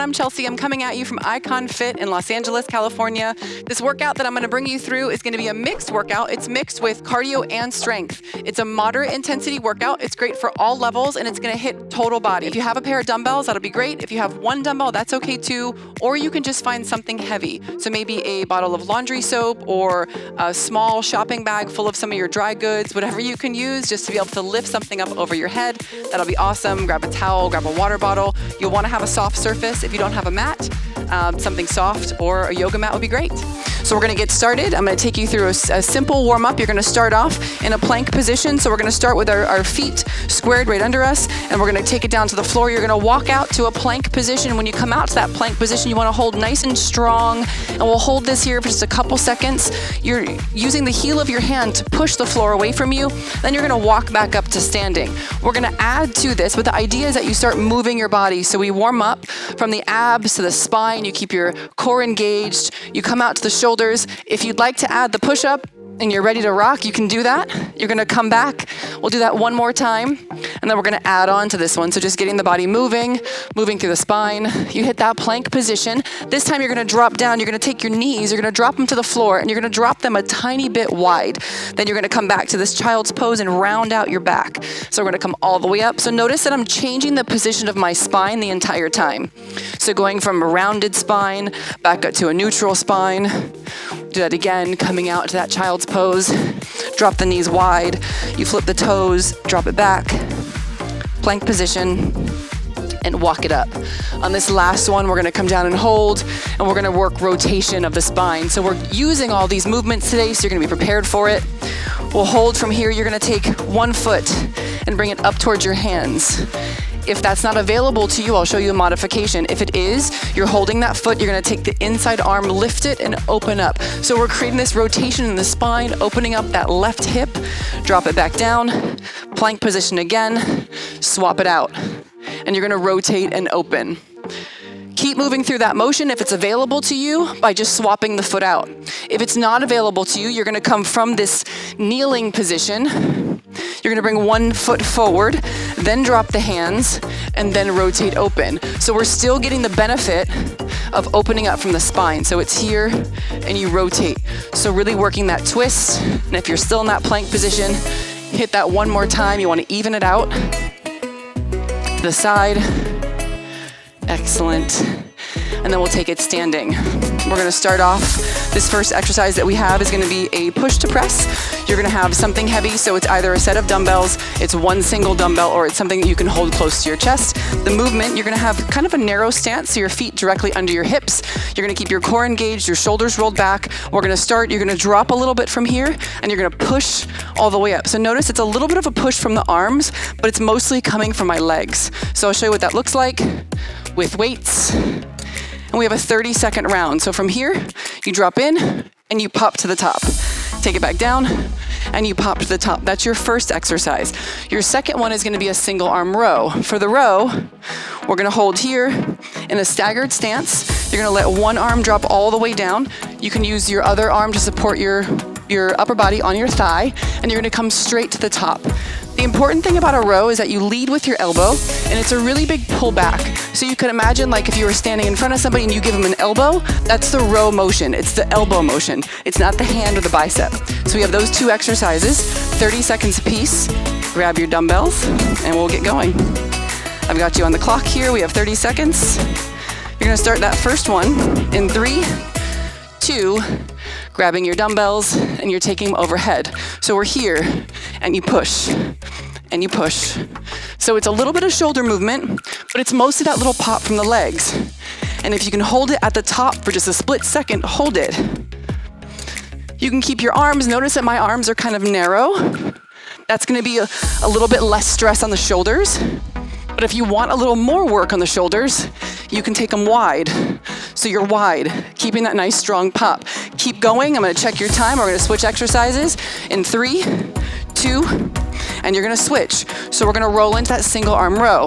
I'm Chelsea. I'm coming at you from IconFit in Los Angeles, California. This workout that I'm going to bring you through is going to be a mixed workout. It's mixed with cardio and strength. It's a moderate intensity workout. It's great for all levels, and it's going to hit total body. If you have a pair of dumbbells, that'll be great. If you have one dumbbell, that's okay too. Or you can just find something heavy. So maybe a bottle of laundry soap or a small shopping bag full of some of your dry goods, whatever you can use just to be able to lift something up over your head. That'll be awesome. Grab a towel, grab a water bottle. You'll want to have a soft surface. If you don't have a mat, something soft or a yoga mat would be great. So we're going to get started. I'm going to take you through a simple warm up. You're going to start off in a plank position. So we're going to start with our feet squared right under us, and we're going to take it down to the floor. You're going to walk out to a plank position. When you come out to that plank position, you want to hold nice and strong, and we'll hold this here for just a couple seconds. You're using the heel of your hand to push the floor away from you. Then you're going to walk back up to standing. We're going to add to this, but the idea is that you start moving your body. So we warm up from the abs to the spine. You keep your core engaged. You come out to the shoulders. If you'd like to add the push-up and you're ready to rock, you can do that. You're going to come back. We'll do that one more time, and then we're going to add on to this one. So just getting the body moving through the spine. You hit that plank position. This time you're going to drop down. You're going to take your knees. You're going to drop them to the floor, and you're going to drop them a tiny bit wide. Then you're going to come back to this child's pose and round out your back. So we're going to come all the way up. So notice that I'm changing the position of my spine the entire time. So going from a rounded spine back up to a neutral spine. Do that again, coming out to that child's pose. Drop the knees wide. You flip the toes, drop it back. Plank position, and walk it up. On this last one, we're going to come down and hold, and we're going to work rotation of the spine. So we're using all these movements today, so you're going to be prepared for it. We'll hold from here. You're going to take one foot and bring it up towards your hands. If that's not available to you, I'll show you a modification. If it is, you're holding that foot, you're gonna take the inside arm, lift it, and open up. So we're creating this rotation in the spine, opening up that left hip, drop it back down, plank position again, swap it out. And you're gonna rotate and open. Keep moving through that motion if it's available to you by just swapping the foot out. If it's not available to you, you're gonna come from this kneeling position. You're gonna bring one foot forward, then drop the hands, and then rotate open. So we're still getting the benefit of opening up from the spine. So it's here, and you rotate. So really working that twist. And if you're still in that plank position, hit that one more time. You wanna even it out. To the side. Excellent. And then we'll take it standing. We're gonna start off, this first exercise that we have is gonna be a push to press. You're gonna have something heavy, so it's either a set of dumbbells, it's one single dumbbell, or it's something that you can hold close to your chest. The movement, you're gonna have kind of a narrow stance, so your feet directly under your hips. You're gonna keep your core engaged, your shoulders rolled back. We're gonna start, you're gonna drop a little bit from here, and you're gonna push all the way up. So notice it's a little bit of a push from the arms, but it's mostly coming from my legs. So I'll show you what that looks like with weights. And we have a 30-second round. So from here, you drop in and you pop to the top. Take it back down and you pop to the top. That's your first exercise. Your second one is gonna be a single arm row. For the row, we're gonna hold here in a staggered stance. You're gonna let one arm drop all the way down. You can use your other arm to support your upper body on your thigh, and you're gonna come straight to the top. The important thing about a row is that you lead with your elbow, and it's a really big pull back. So you could imagine like if you were standing in front of somebody and you give them an elbow, that's the row motion. It's the elbow motion. It's not the hand or the bicep. So we have those two exercises, 30 seconds apiece. Grab your dumbbells, and we'll get going. I've got you on the clock here. We have 30 seconds. You're gonna start that first one in 3, 2, grabbing your dumbbells, and you're taking them overhead. So we're here, and you push, and you push. So it's a little bit of shoulder movement, but it's mostly that little pop from the legs. And if you can hold it at the top for just a split second, hold it. You can keep your arms, notice that my arms are kind of narrow. That's gonna be a little bit less stress on the shoulders. But if you want a little more work on the shoulders, you can take them wide. So you're wide, keeping that nice strong pop. Keep going, I'm gonna check your time. We're gonna switch exercises in 3, 2, and you're gonna switch. So we're gonna roll into that single arm row.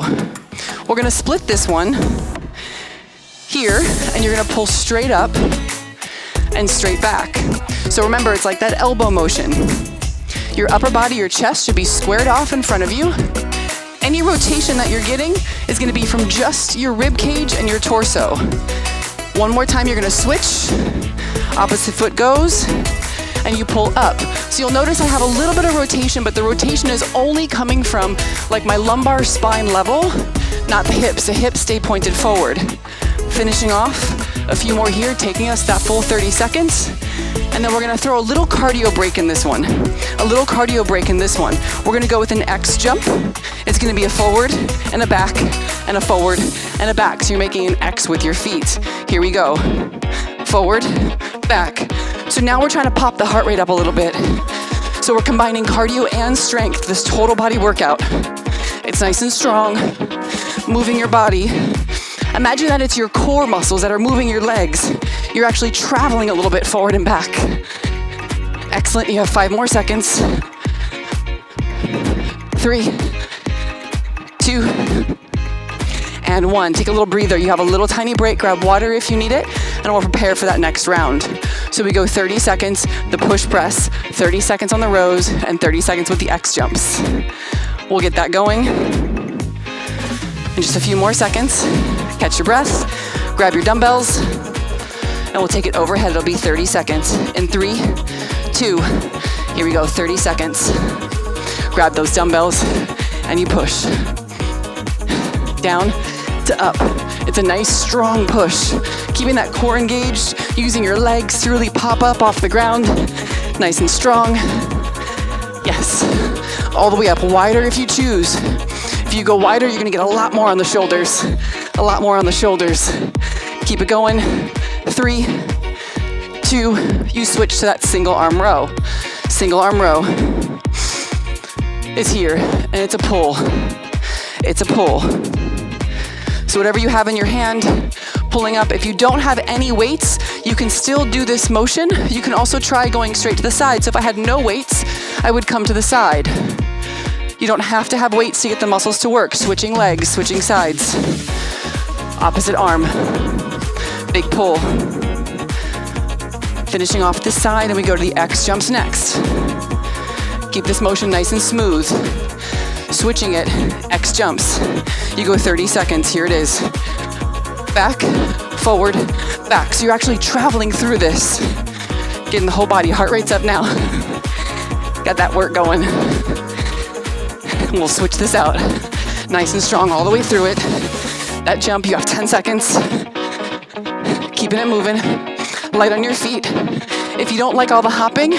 We're gonna split this one here, and you're gonna pull straight up and straight back. So remember, it's like that elbow motion. Your upper body, your chest should be squared off in front of you. Any rotation that you're getting is gonna be from just your rib cage and your torso. One more time, you're gonna switch. Opposite foot goes, and you pull up. So you'll notice I have a little bit of rotation, but the rotation is only coming from like my lumbar spine level, not the hips. The hips stay pointed forward. Finishing off, a few more here, taking us that full 30 seconds. And then we're gonna throw a little cardio break in this one. A little cardio break in this one. We're gonna go with an X jump. It's gonna be a forward and a back and a forward and a back. So you're making an X with your feet. Here we go. Forward, back. So now we're trying to pop the heart rate up a little bit. So we're combining cardio and strength, this total body workout. It's nice and strong, moving your body. Imagine that it's your core muscles that are moving your legs. You're actually traveling a little bit forward and back. Excellent, you have 5 more seconds. 3, 2, and 1. Take a little breather. You have a little tiny break, grab water if you need it, and we'll prepare for that next round. So we go 30 seconds, the push press, 30 seconds on the rows, and 30 seconds with the X jumps. We'll get that going. In just a few more seconds, catch your breath, grab your dumbbells, and we'll take it overhead. It'll be 30 seconds. In 3, 2, here we go, 30 seconds. Grab those dumbbells, and you push. Down to up. It's a nice strong push. Keeping that core engaged, using your legs to really pop up off the ground. Nice and strong. Yes. All the way up, wider if you choose. If you go wider, you're gonna get a lot more on the shoulders. A lot more on the shoulders. Keep it going. 3, 2, you switch to that single arm row. Single arm row is here, and it's a pull. It's a pull. So whatever you have in your hand, pulling up. If you don't have any weights, you can still do this motion. You can also try going straight to the side. So if I had no weights, I would come to the side. You don't have to have weights to get the muscles to work. Switching legs, switching sides. Opposite arm. Big pull. Finishing off this side, and we go to the X jumps next. Keep this motion nice and smooth. Switching it, X jumps. You go 30 seconds, here it is. Back, forward, back. So you're actually traveling through this. Getting the whole body, heart rate's up now. Got that work going. We'll switch this out. Nice and strong all the way through it. That jump, you have 10 seconds. Keeping it moving. Light on your feet. If you don't like all the hopping,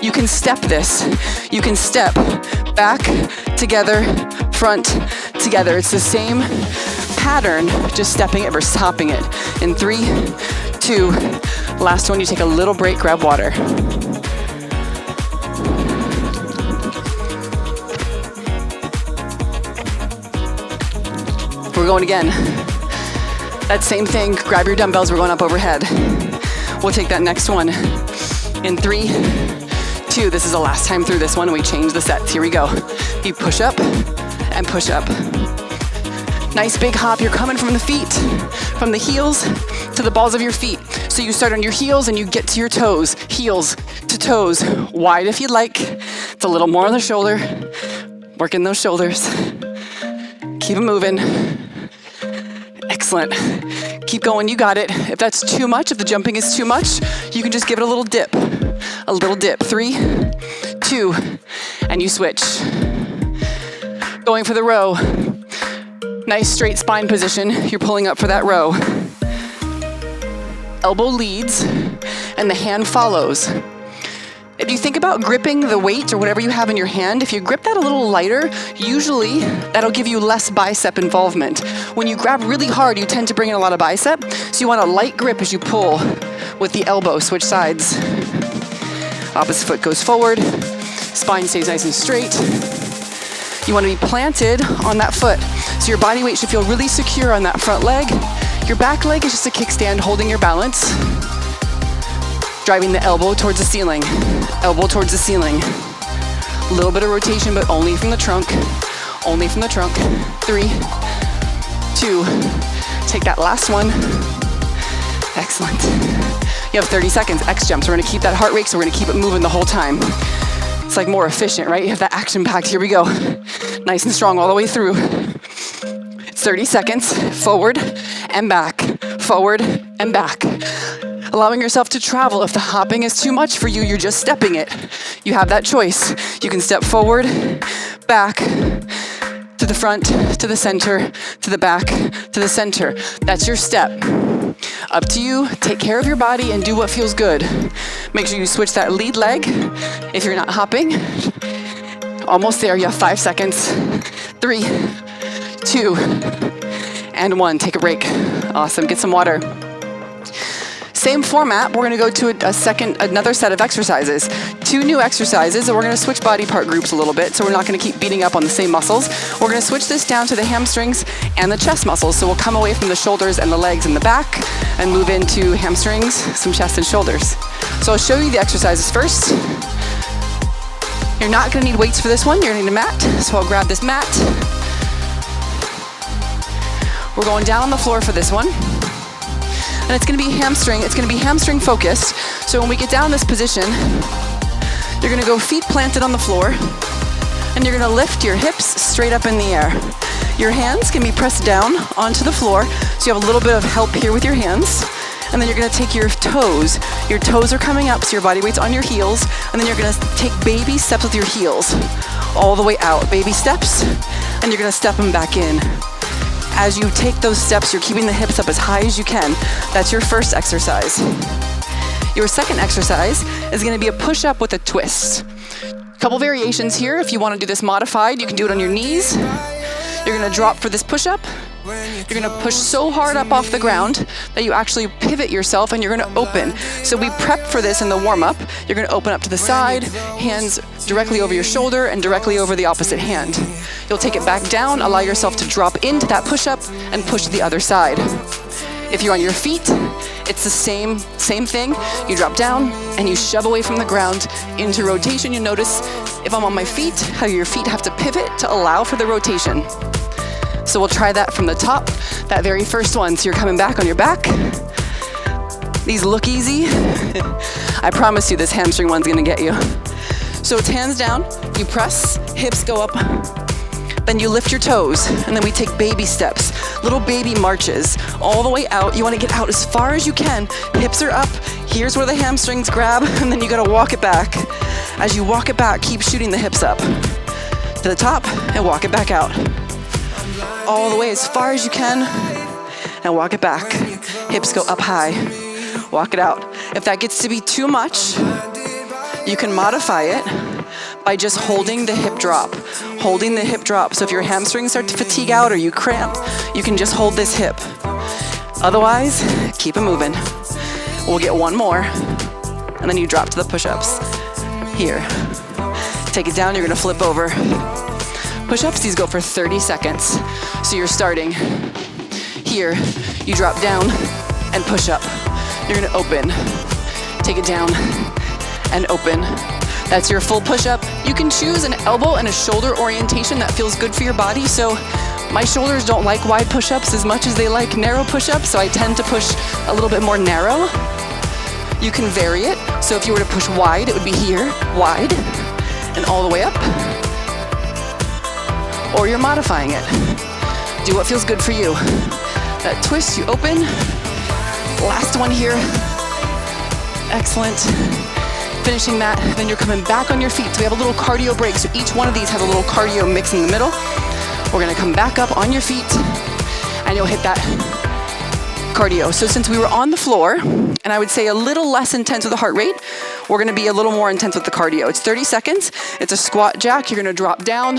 you can step this. You can step back, together, front, together. It's the same pattern, just stepping it versus hopping it. In 3, 2, last one, you take a little break, grab water. We're going again. That same thing, grab your dumbbells, we're going up overhead. We'll take that next one. In 3, 2, this is the last time through this one, and we change the sets. Here we go. You push up and push up. Nice big hop, you're coming from the feet, from the heels to the balls of your feet. So you start on your heels and you get to your toes, heels to toes, wide if you'd like. It's a little more on the shoulder. Working those shoulders. Keep them moving. Excellent. Keep going, you got it. If that's too much, if the jumping is too much, you can just give it a little dip. A little dip. 3, 2, and you switch. Going for the row. Nice straight spine position. You're pulling up for that row. Elbow leads, and the hand follows. If you think about gripping the weight or whatever you have in your hand, if you grip that a little lighter, usually that'll give you less bicep involvement. When you grab really hard, you tend to bring in a lot of bicep, so you want a light grip as you pull with the elbow. Switch sides. Opposite foot goes forward. Spine stays nice and straight. You want to be planted on that foot, so your body weight should feel really secure on that front leg. Your back leg is just a kickstand holding your balance. Driving the elbow towards the ceiling. Elbow towards the ceiling. A little bit of rotation, but only from the trunk. Only from the trunk. 3, 2. Take that last one. Excellent. You have 30 seconds. X jumps. We're gonna keep that heart rate, so we're gonna keep it moving the whole time. It's like more efficient, right? You have that action packed. Here we go. Nice and strong all the way through. 30 seconds, forward and back, forward and back. Allowing yourself to travel. If the hopping is too much for you, you're just stepping it. You have that choice. You can step forward, back, to the front, to the center, to the back, to the center. That's your step. Up to you. Take care of your body and do what feels good. Make sure you switch that lead leg if you're not hopping. Almost there. You have 5 seconds. 3, 2, and 1. Take a break. Awesome. Get some water. Same format. We're going to go to another set of exercises. 2 new exercises, and we're going to switch body part groups a little bit, so we're not going to keep beating up on the same muscles. We're going to switch this down to the hamstrings and the chest muscles. So we'll come away from the shoulders and the legs and the back and move into hamstrings, some chest and shoulders. So I'll show you the exercises first. You're not going to need weights for this one. You're going to need a mat. So I'll grab this mat. We're going down on the floor for this one. And it's going to be hamstring. It's going to be hamstring focused. So when we get down in this position, you're going to go feet planted on the floor, and you're going to lift your hips straight up in the air. Your hands can be pressed down onto the floor, so you have a little bit of help here with your hands. And then you're going to take your toes. Your toes are coming up, so your body weight's on your heels. And then you're going to take baby steps with your heels all the way out. Baby steps, and you're going to step them back in. As you take those steps, you're keeping the hips up as high as you can. That's your first exercise. Your second exercise is going to be a push-up with a twist. A couple variations here. If you want to do this modified, you can do it on your knees. You're going to drop for this push-up. You're going to push so hard up off the ground that you actually pivot yourself, and you're going to open. So we prep for this in the warm-up. You're going to open up to the side, hands directly over your shoulder and directly over the opposite hand. You'll take it back down, allow yourself to drop into that push-up and push to the other side. If you're on your feet, it's the same thing. You drop down and you shove away from the ground into rotation. You notice if I'm on my feet, how your feet have to pivot to allow for the rotation. So we'll try that from the top, that very first one. So you're coming back on your back. These look easy. I promise you this hamstring one's gonna get you. So it's hands down, you press, hips go up, then you lift your toes, and then we take baby steps, little baby marches, all the way out. You wanna get out as far as you can. Hips are up, here's where the hamstrings grab, and then you gotta walk it back. As you walk it back, keep shooting the hips up to the top and walk it back out. All the way as far as you can, and walk it back. Hips go up high, walk it out. If that gets to be too much, you can modify it by just holding the hip drop. Holding the hip drop. So if your hamstrings start to fatigue out or you cramp, you can just hold this hip. Otherwise, keep it moving. We'll get one more, and then you drop to the push-ups. Here. Take it down, you're gonna flip over. Push-ups, these go for 30 seconds. So you're starting here. You drop down and push up. You're gonna open. Take it down and open. That's your full push-up. You can choose an elbow and a shoulder orientation that feels good for your body. So my shoulders don't like wide push-ups as much as they like narrow push-ups, so I tend to push a little bit more narrow. You can vary it. So if you were to push wide, it would be here, wide, and all the way up. Or you're modifying it. Do what feels good for you. That twist, you open. Last one here. Excellent. Finishing that, then you're coming back on your feet. So we have a little cardio break. So each one of these has a little cardio mix in the middle. We're gonna come back up on your feet, and you'll hit that cardio. So since we were on the floor, and I would say a little less intense with the heart rate, we're gonna be a little more intense with the cardio. It's 30 seconds. It's a squat jack. You're gonna drop down,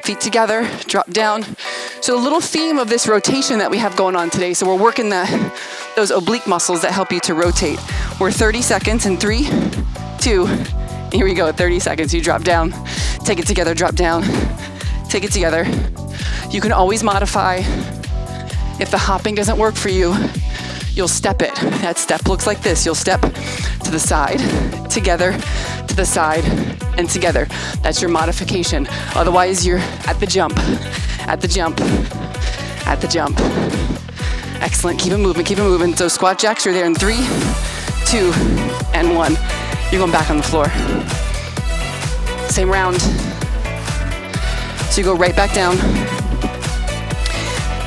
feet together, drop down. So the little theme of this rotation that we have going on today, so we're working those oblique muscles that help you to rotate. We're 30 seconds in 3, 2, here we go, 30 seconds. You drop down, take it together, drop down, take it together. You can always modify. If the hopping doesn't work for you, you'll step it. That step looks like this. You'll step to the side, together, to the side, and together. That's your modification. Otherwise, you're at the jump, at the jump, at the jump. Excellent, keep it moving, keep it moving. So squat jacks, you're there in 3, 2, and 1. You're going back on the floor. Same round. So you go right back down.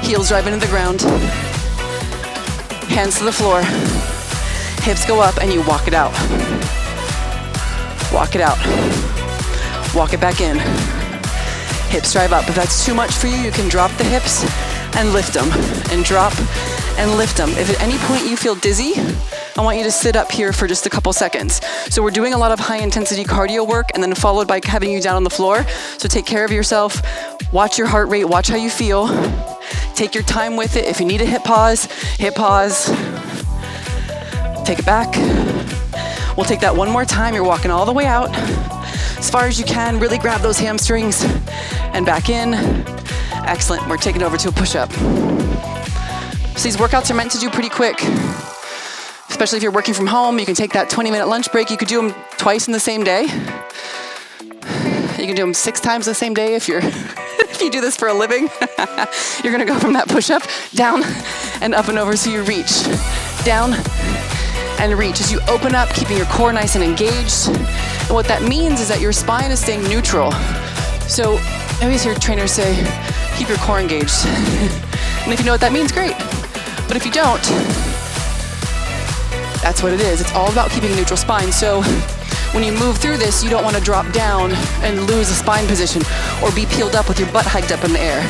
Heels drive into the ground. Hands to the floor. Hips go up and you walk it out. Walk it out. Walk it back in. Hips drive up. If that's too much for you, you can drop the hips and lift them. And drop and lift them. If at any point you feel dizzy, I want you to sit up here for just a couple seconds. So we're doing a lot of high intensity cardio work and then followed by having you down on the floor. So take care of yourself. Watch your heart rate. Watch how you feel. Take your time with it. If you need to hit pause, hit pause. Take it back. We'll take that one more time. You're walking all the way out. As far as you can, really grab those hamstrings and back in. Excellent. We're taking over to a push-up. So these workouts are meant to do pretty quick, especially if you're working from home. You can take that 20-minute lunch break. You could do them twice in the same day. You can do them 6 times the same day if you're if you do this for a living. You're gonna go from that push-up down and up and over so you reach. Down and reach. As you open up, keeping your core nice and engaged. And what that means is that your spine is staying neutral. So I always hear trainers say, keep your core engaged. And if you know what that means, great. But if you don't, that's what it is. It's all about keeping a neutral spine. So when you move through this, you don't want to drop down and lose a spine position or be peeled up with your butt hiked up in the air.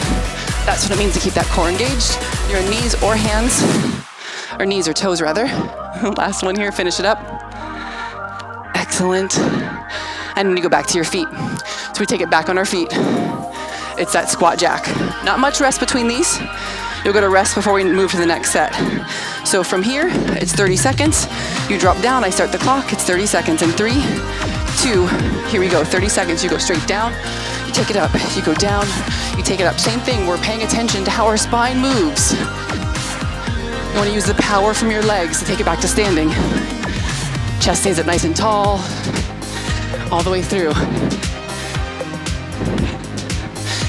That's what it means to keep that core engaged. Your knees or hands, or knees or toes rather. Last one here, finish it up. Excellent. And then you go back to your feet. So we take it back on our feet. It's that squat jack. Not much rest between these. You'll go to rest before we move to the next set. So from here, it's 30 seconds. You drop down, I start the clock, it's 30 seconds. In 3, 2, here we go, 30 seconds. You go straight down, you take it up, you go down, you take it up. Same thing, we're paying attention to how our spine moves. You wanna use the power from your legs to take it back to standing. Chest stays up nice and tall, all the way through.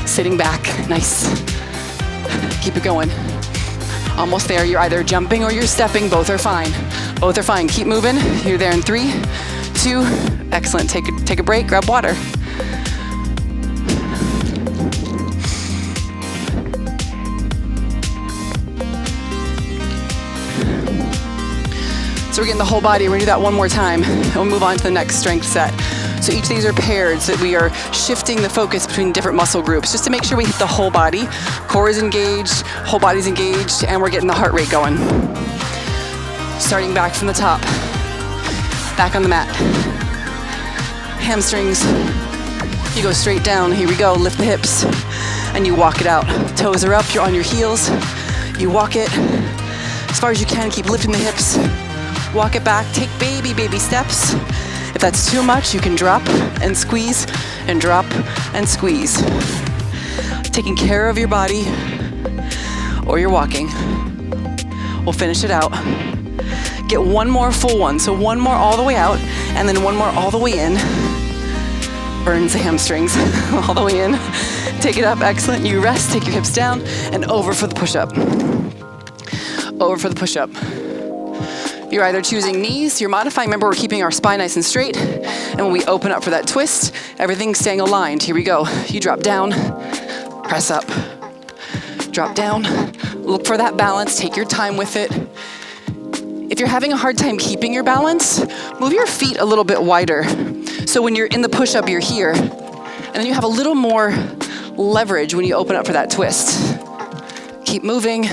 Sitting back, nice. Keep it going. Almost there. You're either jumping or you're stepping. Both are fine. Both are fine. Keep moving. You're there in 3, 2. Excellent. Take a break. Grab water. So we're getting the whole body. We're gonna do that one more time. And we'll move on to the next strength set. So each of these are paired so that we are shifting the focus between different muscle groups just to make sure we hit the whole body. Core is engaged, whole body's engaged, and we're getting the heart rate going. Starting back from the top. Back on the mat. Hamstrings. You go straight down. Here we go. Lift the hips. And you walk it out. Toes are up. You're on your heels. You walk it. As far as you can, keep lifting the hips. Walk it back. Take baby steps. If that's too much, you can drop and squeeze and drop and squeeze. Taking care of your body or you're walking. We'll finish it out. Get one more full one. So one more all the way out and then one more all the way in. Burns the hamstrings all the way in. Take it up, excellent. You rest, take your hips down and over for the push-up. Over for the push-up. You're either choosing knees, you're modifying. Remember, we're keeping our spine nice and straight. And when we open up for that twist, everything's staying aligned. Here we go. You drop down, press up. Drop down, look for that balance, take your time with it. If you're having a hard time keeping your balance, move your feet a little bit wider. So when you're in the push-up, you're here. And then you have a little more leverage when you open up for that twist. Keep moving.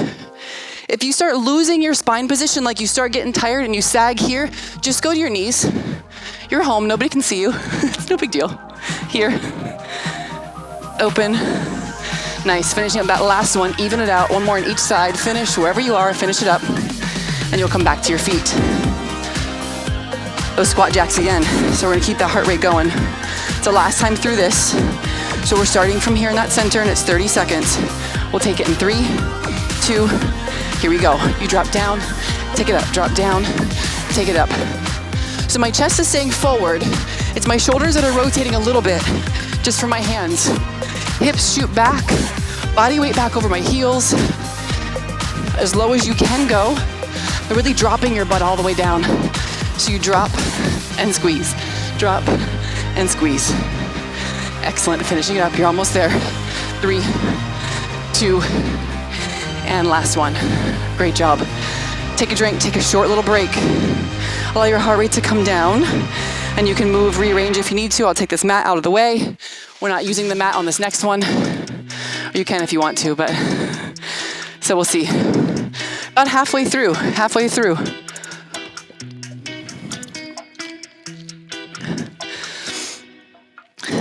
If you start losing your spine position, like you start getting tired and you sag here, just go to your knees. You're home, nobody can see you. It's no big deal. Here, open. Nice, finishing up that last one, even it out. One more on each side, finish wherever you are, finish it up. And you'll come back to your feet. Those squat jacks again. So we're gonna keep that heart rate going. It's the last time through this. So we're starting from here in that center and it's 30 seconds. We'll take it in 3, 2, here we go. You drop down, take it up, drop down, take it up. So my chest is staying forward. It's my shoulders that are rotating a little bit, just from my hands. Hips shoot back, body weight back over my heels, as low as you can go. But really dropping your butt all the way down. So you drop and squeeze, drop and squeeze. Excellent, finishing it up. You're almost there. 3, 2, and last one. Great job. Take a drink, take a short little break. Allow your heart rate to come down, and you can move, rearrange if you need to. I'll take this mat out of the way. We're not using the mat on this next one. You can if you want to, but so we'll see. About halfway through.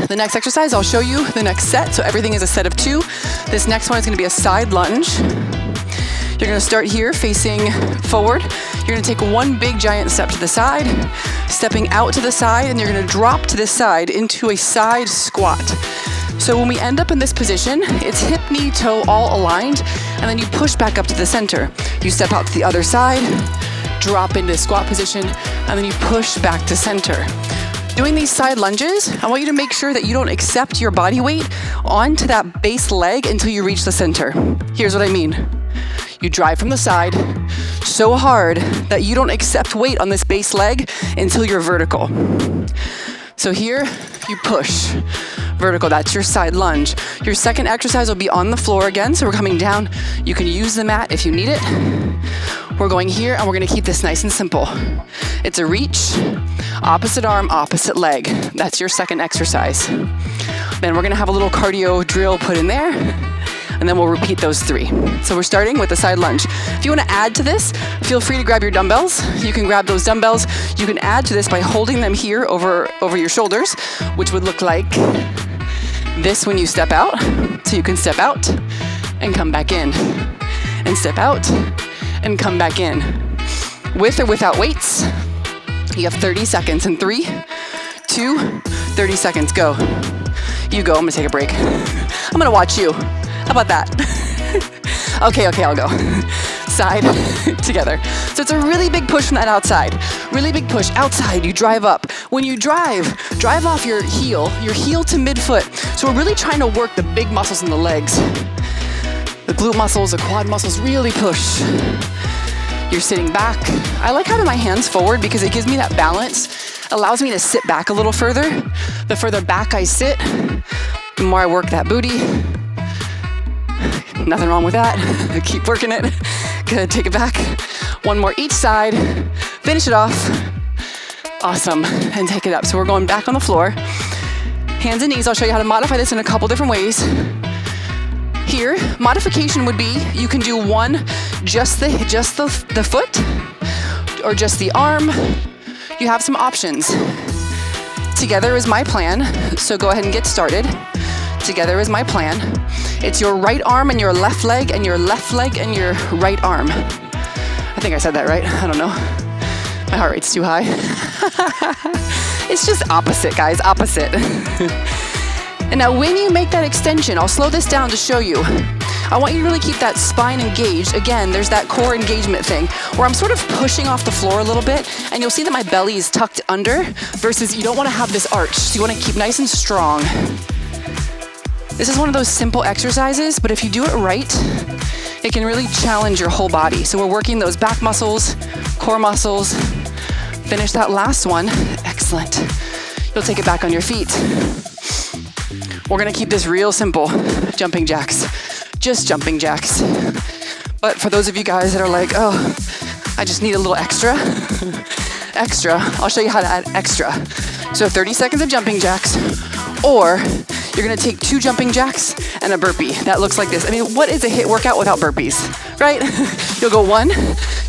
The next exercise, I'll show you the next set. So everything is a set of 2. This next one is gonna be a side lunge. You're gonna start here facing forward. You're gonna take one big giant step to the side, stepping out to the side, and you're gonna drop to the side into a side squat. So when we end up in this position, it's hip, knee, toe all aligned, and then you push back up to the center. You step out to the other side, drop into squat position, and then you push back to center. Doing these side lunges, I want you to make sure that you don't accept your body weight onto that base leg until you reach the center. Here's what I mean. You drive from the side so hard that you don't accept weight on this base leg until you're vertical. So here, you push. Vertical, that's your side lunge. Your second exercise will be on the floor again, so we're coming down. You can use the mat if you need it. We're going here, and we're gonna keep this nice and simple. It's a reach, opposite arm, opposite leg. That's your second exercise. Then we're gonna have a little cardio drill put in there, and then we'll repeat those 3. So we're starting with the side lunge. If you wanna add to this, feel free to grab your dumbbells. You can grab those dumbbells. You can add to this by holding them here over your shoulders, which would look like this when you step out. So you can step out and come back in, and step out and come back in. With or without weights, you have 30 seconds. In 3, 2, 30 seconds, go. You go, I'm gonna take a break. I'm gonna watch you. How about that? Okay, I'll go. Side, together. So it's a really big push from that outside. Really big push. Outside, you drive up. When you drive off your heel to midfoot. So we're really trying to work the big muscles in the legs. The glute muscles, the quad muscles, really push. You're sitting back. I like having my hands forward because it gives me that balance. Allows me to sit back a little further. The further back I sit, the more I work that booty. Nothing wrong with that. Keep working it. Good, take it back. One more each side. Finish it off. Awesome, and take it up. So we're going back on the floor. Hands and knees, I'll show you how to modify this in a couple different ways. Here, modification would be, you can do one, just the foot, or just the arm. You have some options. Together is my plan, so go ahead and get started. Together is my plan. It's your right arm and your left leg, and your left leg and your right arm. I think I said that right. I don't know. My heart rate's too high. It's just opposite, guys, opposite. And now when you make that extension, I'll slow this down to show you. I want you to really keep that spine engaged. Again, there's that core engagement thing where I'm sort of pushing off the floor a little bit, and you'll see that my belly is tucked under versus you don't want to have this arch. So you want to keep nice and strong. This is one of those simple exercises, but if you do it right, it can really challenge your whole body. So we're working those back muscles, core muscles. Finish that last one. Excellent. You'll take it back on your feet. We're gonna keep this real simple. Jumping jacks. Just jumping jacks. But for those of you guys that are like, oh, I just need a little extra, I'll show you how to add extra. So 30 seconds of jumping jacks, or you're gonna take 2 jumping jacks and a burpee. That looks like this. I mean, what is a HIIT workout without burpees, right? You'll go 1,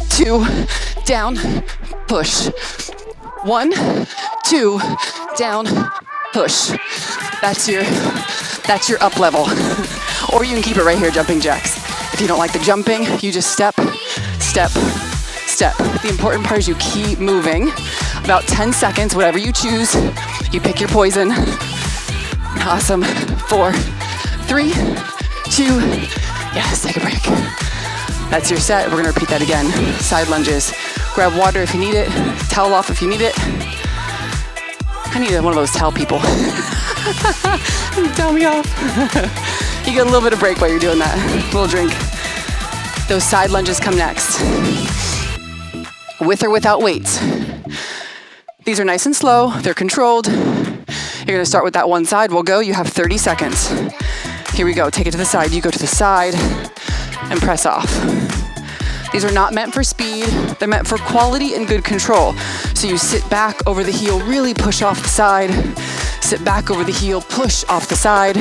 2, down, push. 1, 2, down, push. That's your up level. Or you can keep it right here, jumping jacks. If you don't like the jumping, you just step, step, step. The important part is you keep moving. About 10 seconds, whatever you choose. You pick your poison. Awesome. 4, 3, 2, yes, take a break. That's your set. We're gonna repeat that again. Side lunges. Grab water if you need it. Towel off if you need it. I need one of those towel people. Towel me off. You get a little bit of break while you're doing that. A little drink. Those side lunges come next. With or without weights. These are nice and slow. They're controlled. You're gonna start with that one side. We'll go, you have 30 seconds. Here we go, take it to the side. You go to the side and press off. These are not meant for speed. They're meant for quality and good control. So you sit back over the heel, really push off the side. Sit back over the heel, push off the side.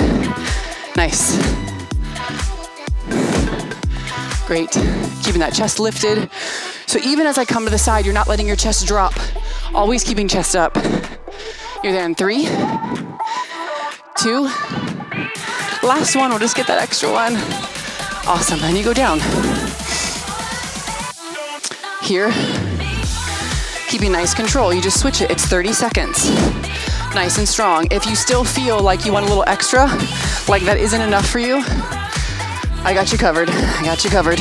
Nice. Great. Keeping that chest lifted. So even as I come to the side, you're not letting your chest drop. Always keeping chest up. You're there in 3, 2. Last one, we'll just get that extra one. Awesome, and you go down. Here, keeping nice control. You just switch it, it's 30 seconds. Nice and strong. If you still feel like you want a little extra, like that isn't enough for you, I got you covered, I got you covered.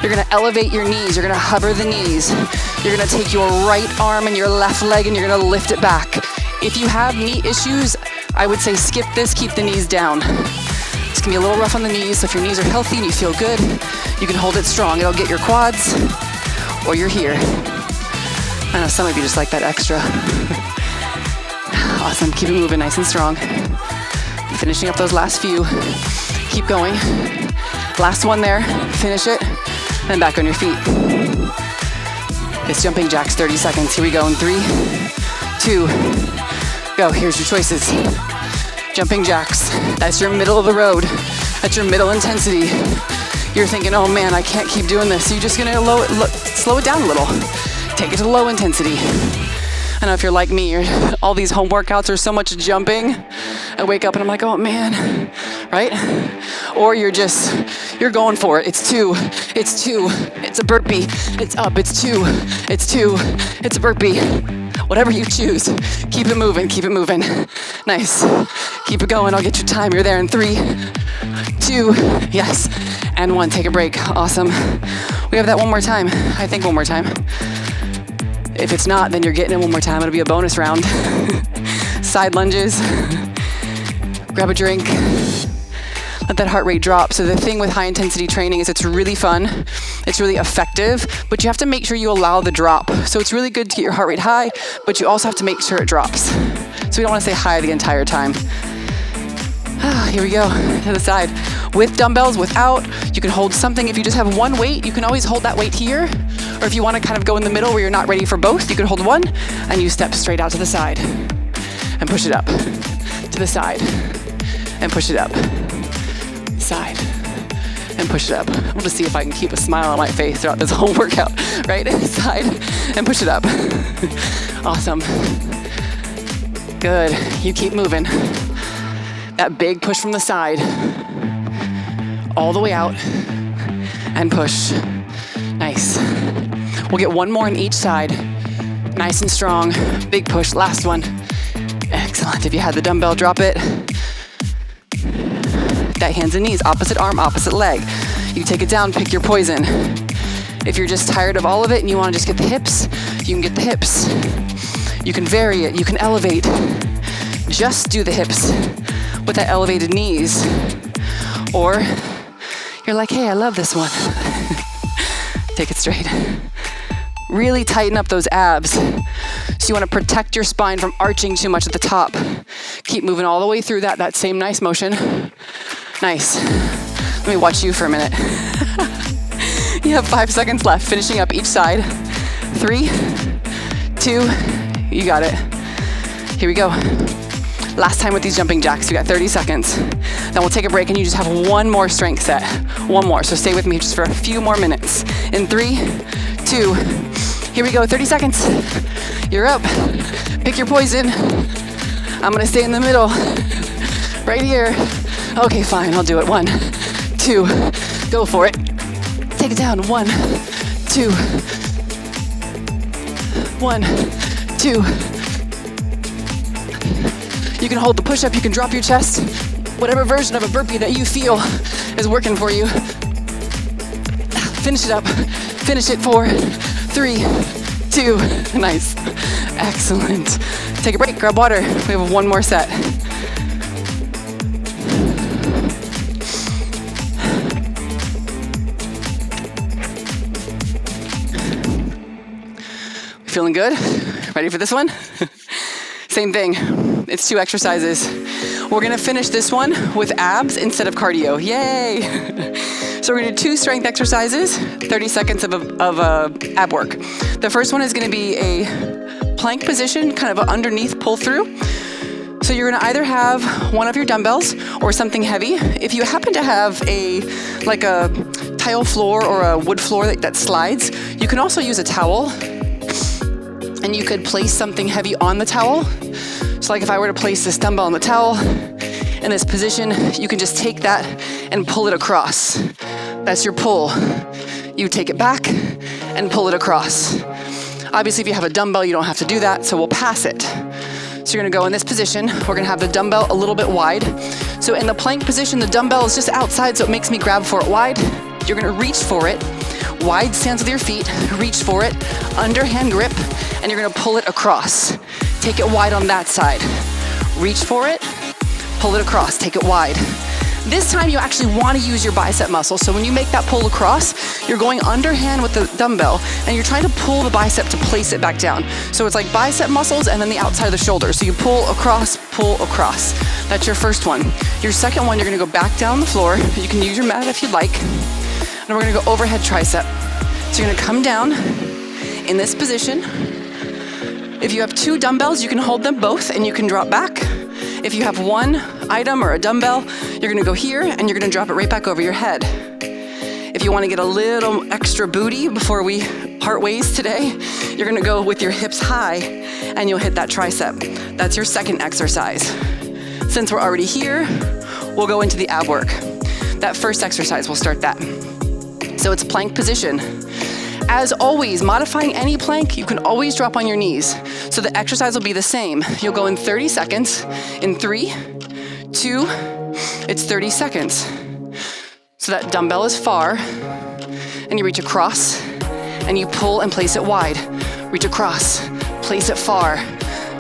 You're gonna elevate your knees, you're gonna hover the knees. You're gonna take your right arm and your left leg and you're gonna lift it back. If you have knee issues, I would say skip this, keep the knees down. It's gonna be a little rough on the knees, so if your knees are healthy and you feel good, you can hold it strong. It'll get your quads, or you're here. I know some of you just like that extra. Awesome, keep it moving nice and strong. Finishing up those last few. Keep going. Last one there, finish it, and back on your feet. It's jumping jacks, 30 seconds. Here we go in 3, 2, go. Here's your choices. Jumping jacks, that's your middle of the road. That's your middle intensity. You're thinking, oh man, I can't keep doing this. So you're just gonna slow it down a little. Take it to low intensity. I know if you're like me, all these home workouts are so much jumping. I wake up and I'm like, oh man, right? Or you're going for it. It's 2, it's a burpee. It's up, it's 2, it's a burpee. Whatever you choose, keep it moving. Nice, keep it going, I'll get your time. You're there in 3, 2, yes, and 1, take a break, awesome. We have that one more time, I think one more time. If it's not, then you're getting it one more time. It'll be a bonus round. Side lunges. Grab a drink. Let that heart rate drop. So the thing with high intensity training is it's really fun. It's really effective, but you have to make sure you allow the drop. So it's really good to get your heart rate high, but you also have to make sure it drops. So we don't want to stay high the entire time. Here we go, to the side. With dumbbells, without, you can hold something. If you just have one weight, you can always hold that weight here. Or if you want to kind of go in the middle where you're not ready for both, you can hold one and you step straight out to the side and push it up. To the side and push it up. Side and push it up. We'll just see if I can keep a smile on my face throughout this whole workout, right? Side and push it up. Awesome. Good, you keep moving. That big push from the side, all the way out, and push. Nice. We'll get one more on each side. Nice and strong, big push, last one. Excellent, if you had the dumbbell, drop it. That hands and knees, opposite arm, opposite leg. You take it down, pick your poison. If you're just tired of all of it and you wanna just get the hips, you can get the hips. You can vary it, you can elevate. Just do the hips with that elevated knees. Or you're like, hey, I love this one. Take it straight. Really tighten up those abs. So you wanna protect your spine from arching too much at the top. Keep moving all the way through that same nice motion. Nice. Let me watch you for a minute. You have 5 seconds left, finishing up each side. 3, 2, you got it. Here we go. Last time with these jumping jacks, we got 30 seconds. Then we'll take a break and you just have one more strength set. One more, so stay with me just for a few more minutes. In 3, 2, here we go, 30 seconds. You're up, pick your poison. I'm gonna stay in the middle, right here. Okay, fine, I'll do it. 1, 2, go for it. Take it down, 1, 2, 1, 2. You can hold the push-up, you can drop your chest, whatever version of a burpee that you feel is working for you. Finish it up, finish it, 4, 3, 2, nice, excellent. Take a break, grab water, we have one more set. Feeling good? Ready for this one? Same thing. It's 2 exercises. We're gonna finish this one with abs instead of cardio. Yay! So we're gonna do 2 strength exercises, 30 seconds of ab work. The first one is gonna be a plank position, kind of an underneath pull through. So you're gonna either have one of your dumbbells or something heavy. If you happen to have a tile floor or a wood floor that slides, you can also use a towel, and you could place something heavy on the towel. So like if I were to place this dumbbell on the towel in this position, you can just take that and pull it across. That's your pull. You take it back and pull it across. Obviously, if you have a dumbbell, you don't have to do that, so we'll pass it. So you're gonna go in this position. We're gonna have the dumbbell a little bit wide. So in the plank position, the dumbbell is just outside, so it makes me grab for it wide. You're gonna reach for it. Wide stance with your feet, reach for it, underhand grip, and you're gonna pull it across. Take it wide on that side. Reach for it, pull it across, take it wide. This time you actually wanna use your bicep muscle. So when you make that pull across, you're going underhand with the dumbbell and you're trying to pull the bicep to place it back down. So it's like bicep muscles and then the outside of the shoulder. So you pull across, pull across. That's your first one. Your second one, you're gonna go back down on the floor. You can use your mat if you'd like. And we're gonna go overhead tricep. So you're gonna come down in this position. If you have 2 dumbbells, you can hold them both and you can drop back. If you have one item or a dumbbell, you're gonna go here and you're gonna drop it right back over your head. If you wanna get a little extra booty before we part ways today, you're gonna go with your hips high and you'll hit that tricep. That's your second exercise. Since we're already here, we'll go into the ab work. That first exercise, we'll start that. So it's plank position. As always, modifying any plank, you can always drop on your knees. So the exercise will be the same. You'll go in 30 seconds. In 3, 2, it's 30 seconds. So that dumbbell is far, and you reach across, and you pull and place it wide. Reach across, place it far,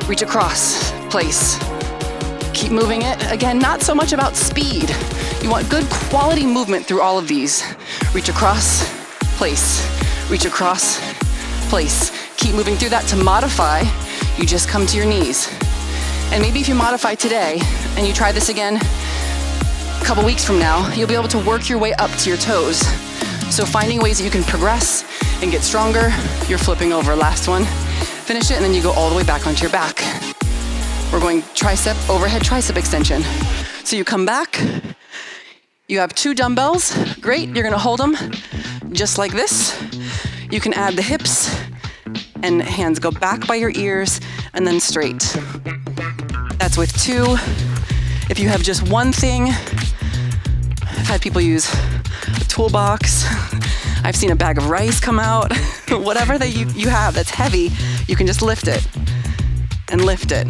reach across, place. Keep moving it. Again, not so much about speed. You want good quality movement through all of these. Reach across, place. Reach across, place. Keep moving through that. To modify, you just come to your knees. And maybe if you modify today and you try this again a couple weeks from now, you'll be able to work your way up to your toes. So finding ways that you can progress and get stronger. You're flipping over. Last one. Finish it, and then you go all the way back onto your back. We're going tricep, overhead tricep extension. So you come back. You have 2 dumbbells. Great. You're gonna hold them just like this. You can add the hips and hands go back by your ears and then straight. That's with 2. If you have just one thing, I've had people use a toolbox. I've seen a bag of rice come out. Whatever that you have that's heavy, you can just lift it and lift it.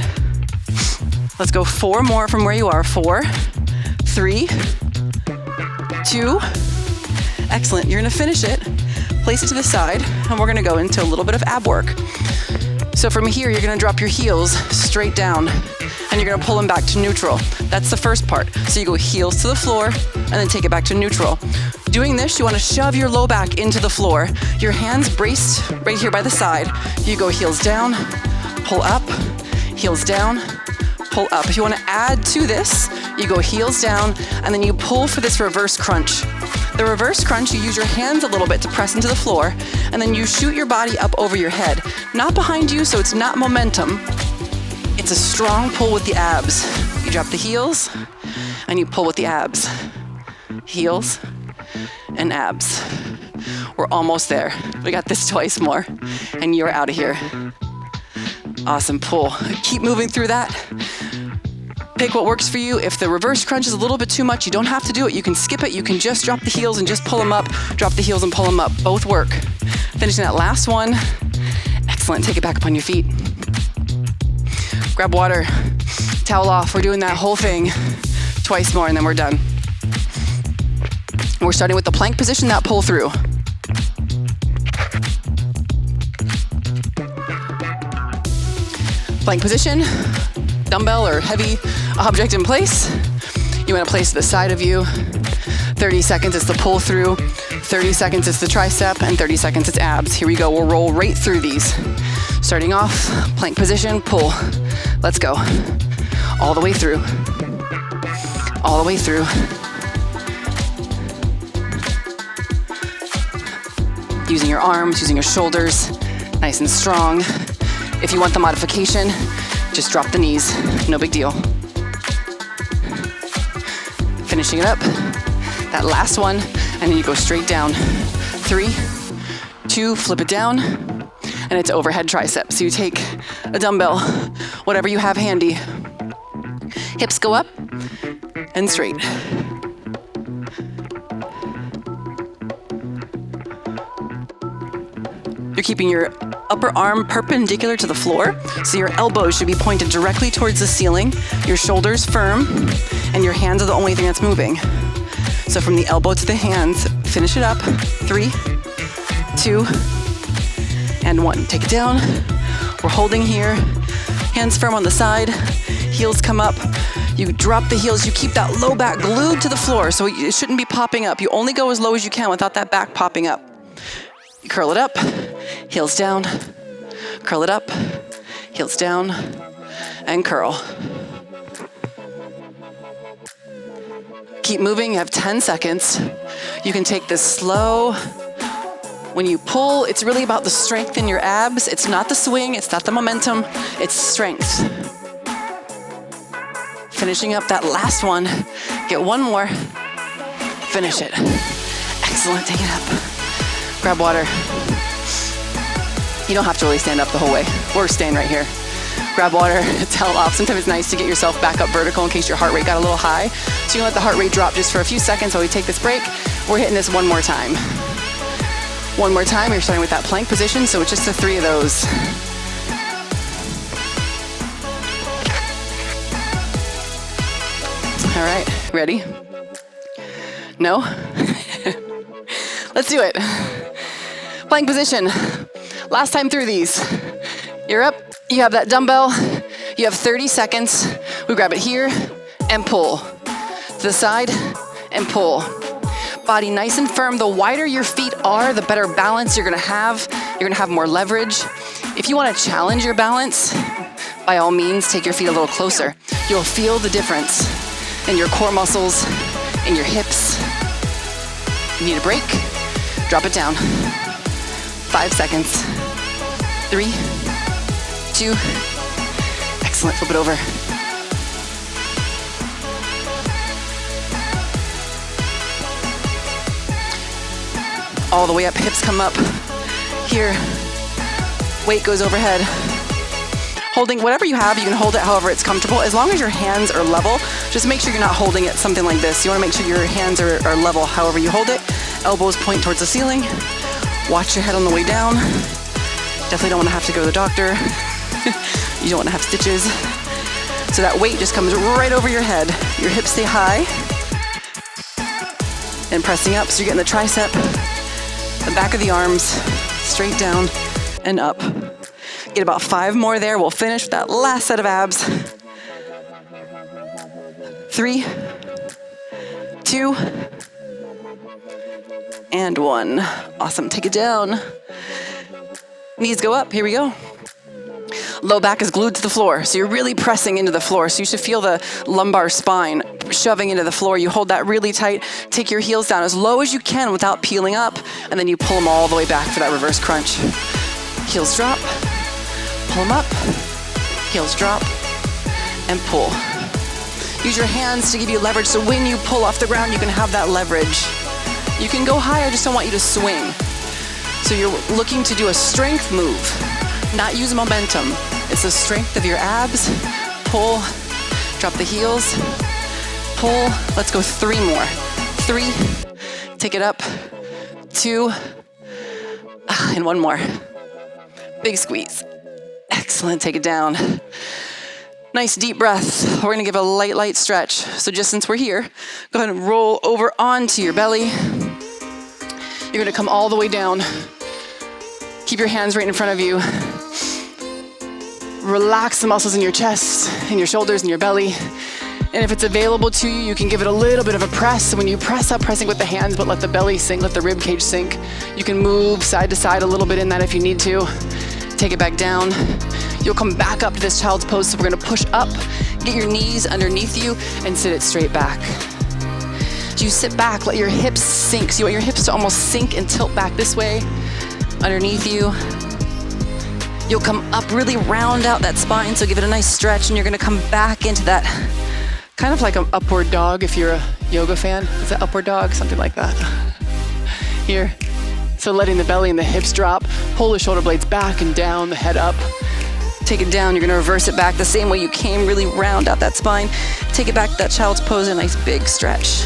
Let's go 4 more from where you are. 4, 3, 2. Excellent. You're gonna finish it, place it to the side, and we're gonna go into a little bit of ab work. So from here, you're gonna drop your heels straight down, and you're gonna pull them back to neutral. That's the first part. So you go heels to the floor, and then take it back to neutral. Doing this, you wanna shove your low back into the floor. Your hands braced right here by the side. You go heels down, pull up, heels down, pull up. If you wanna add to this, you go heels down, and then you pull for this reverse crunch. The reverse crunch, you use your hands a little bit to press into the floor, and then you shoot your body up over your head. Not behind you, so it's not momentum. It's a strong pull with the abs. You drop the heels, and you pull with the abs. Heels and abs. We're almost there. We got this twice more, and you're out of here. Awesome pull. Keep moving through that. Pick what works for you. If the reverse crunch is a little bit too much, you don't have to do it. You can skip it. You can just drop the heels and just pull them up. Drop the heels and pull them up. Both work. Finishing that last one. Excellent. Take it back up on your feet. Grab water. Towel off. We're doing that whole thing twice more, and then we're done. We're starting with the plank position, that pull through. Plank position. Dumbbell or heavy object in place. You want to place to the side of you. 30 seconds is the pull through. 30 seconds is the tricep, and 30 seconds it's abs. Here we go. We'll roll right through these. Starting off, plank position, pull. Let's go. All the way through. All the way through. Using your arms, using your shoulders, nice and strong. If you want the modification, just drop the knees, no big deal. Finishing it up, that last one, and then you go straight down. 3, 2, flip it down, and it's overhead tricep. So you take a dumbbell, whatever you have handy. Hips go up and straight. You're keeping your upper arm perpendicular to the floor, so your elbows should be pointed directly towards the ceiling, your shoulders firm, and your hands are the only thing that's moving. So from the elbow to the hands, finish it up. 3, 2, and 1. Take it down. We're holding here. Hands firm on the side, heels come up. You drop the heels, you keep that low back glued to the floor, so it shouldn't be popping up. You only go as low as you can without that back popping up. You curl it up, heels down, curl it up, heels down, and curl. Keep moving, you have 10 seconds. You can take this slow. When you pull, it's really about the strength in your abs. It's not the swing, it's not the momentum, it's strength. Finishing up that last one. Get one more. Finish it. Excellent, take it up. Grab water. You don't have to really stand up the whole way. We're staying right here. Grab water, towel off. Sometimes it's nice to get yourself back up vertical in case your heart rate got a little high. So you can let the heart rate drop just for a few seconds while we take this break. We're hitting this one more time. One more time, you're starting with that plank position, so it's just the 3 of those. All right, ready? No? Let's do it. Plank position. Last time through these. You're up, you have that dumbbell, you have 30 seconds. We grab it here and pull. To the side and pull. Body nice and firm. The wider your feet are, the better balance you're gonna have. You're gonna have more leverage. If you wanna challenge your balance, by all means, take your feet a little closer. You'll feel the difference in your core muscles, in your hips. You need a break? Drop it down. 5 seconds. 3, 2, excellent, flip it over. All the way up, hips come up. Here, weight goes overhead. Holding whatever you have, you can hold it however it's comfortable. As long as your hands are level, just make sure you're not holding it something like this. You wanna make sure your hands are level however you hold it. Elbows point towards the ceiling. Watch your head on the way down. Definitely don't wanna have to go to the doctor. You don't wanna have stitches. So that weight just comes right over your head. Your hips stay high. And pressing up, so you're getting the tricep, the back of the arms, straight down and up. Get about 5 more there. We'll finish with that last set of abs. 3, 2, and 1. Awesome, take it down. Knees go up, here we go. Low back is glued to the floor, so you're really pressing into the floor. So you should feel the lumbar spine shoving into the floor. You hold that really tight. Take your heels down as low as you can without peeling up, and then you pull them all the way back for that reverse crunch. Heels drop, pull them up, heels drop, and pull. Use your hands to give you leverage, so when you pull off the ground, you can have that leverage. You can go high, I just don't want you to swing. So you're looking to do a strength move, not use momentum. It's the strength of your abs. Pull, drop the heels, pull. Let's go 3 more. 3, take it up, 2, and 1 more. Big squeeze. Excellent, take it down. Nice deep breath. We're gonna give a light stretch. So just since we're here, go ahead and roll over onto your belly. You're gonna come all the way down. Keep your hands right in front of you. Relax the muscles in your chest, in your shoulders, and your belly. And if it's available to you, you can give it a little bit of a press. So when you press up, pressing with the hands, but let the belly sink, let the rib cage sink. You can move side to side a little bit in that if you need to. Take it back down. You'll come back up to this child's pose. So we're gonna push up, Get your knees underneath you and sit it straight back. As you sit back, let your hips sink. So you want your hips to almost sink and tilt back this way, underneath you. You'll come up, really round out that spine, so give it a nice stretch, and you're gonna come back into that, kind of like an upward dog if you're a yoga fan. Is it upward dog? Something like that. Here. So letting the belly and the hips drop, pull the shoulder blades back and down, the head up. Take it down, you're gonna reverse it back the same way you came, really round out that spine. Take it back to that child's pose, a nice big stretch.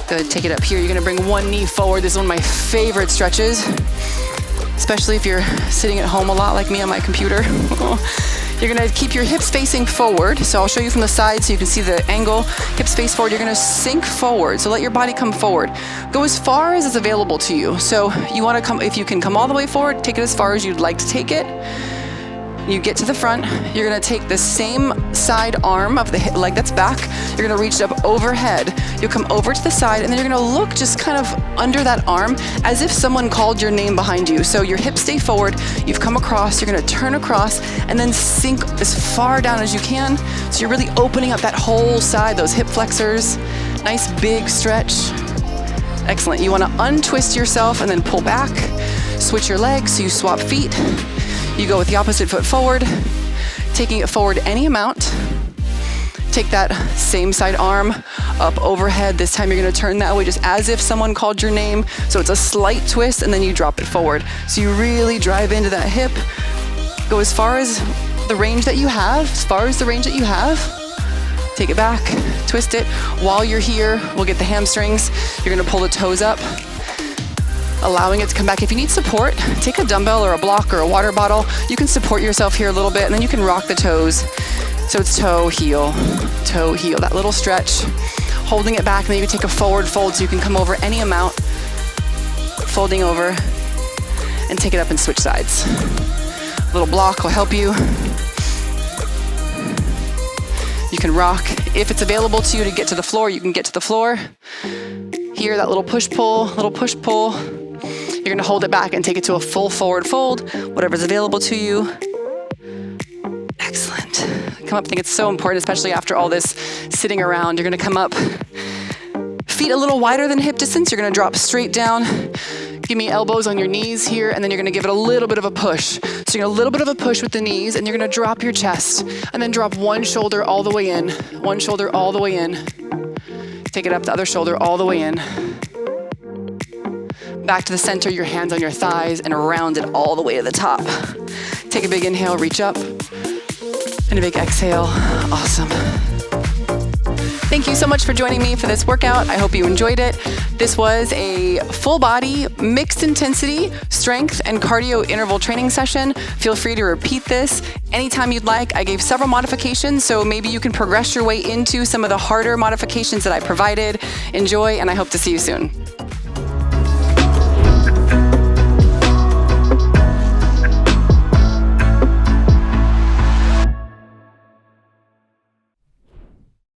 Good, take it up here. You're gonna bring one knee forward. This is one of my favorite stretches, especially if you're sitting at home a lot like me on my computer. You're gonna keep your hips facing forward. So I'll show you from the side so you can see the angle. Hips face forward, you're gonna sink forward. So let your body come forward. Go as far as is available to you. So you wanna come, if you can come all the way forward, take it as far as you'd like to take it. You get to the front, you're gonna take the same side arm of the leg that's back, you're gonna reach it up overhead. You'll come over to the side and then you're gonna look just kind of under that arm as if someone called your name behind you. So your hips stay forward, you've come across, you're gonna turn across and then sink as far down as you can. So you're really opening up that whole side, those hip flexors. Nice big stretch. Excellent. You wanna untwist yourself and then pull back. Switch your legs, so you swap feet. You go with the opposite foot forward, taking it forward any amount. Take that same side arm up overhead. This time you're gonna turn that way just as if someone called your name. So it's a slight twist and then you drop it forward. So you really drive into that hip. Go as far as the range that you have, Take it back, twist it. While you're here, we'll get the hamstrings. You're gonna pull the toes up, allowing it to come back. If you need support, take a dumbbell or a block or a water bottle. You can support yourself here a little bit and then you can rock the toes. So it's toe, heel, that little stretch. Holding it back, and then you can take a forward fold so you can come over any amount. Folding over and take it up and switch sides. A little block will help you. You can rock. If it's available to you to get to the floor, you can get to the floor. Here, that little push-pull. You're gonna hold it back and take it to a full forward fold, whatever's available to you. Excellent. Come up. I think it's so important, especially after all this sitting around. You're gonna come up, feet a little wider than hip distance. You're gonna drop straight down. Give me elbows on your knees here, and then you're gonna give it a little bit of a push. So you're gonna a little bit of a push with the knees, and you're gonna drop your chest, and then drop one shoulder all the way in. One shoulder all the way in. Take it up, the other shoulder all the way in. Back to the center, your hands on your thighs, and round it all the way to the top. Take a big inhale, reach up, and a big exhale. Awesome. Thank you so much for joining me for this workout. I hope you enjoyed it. This was a full body, mixed intensity, strength and cardio interval training session. Feel free to repeat this anytime you'd like. I gave several modifications, so maybe you can progress your way into some of the harder modifications that I provided. Enjoy, and I hope to see you soon.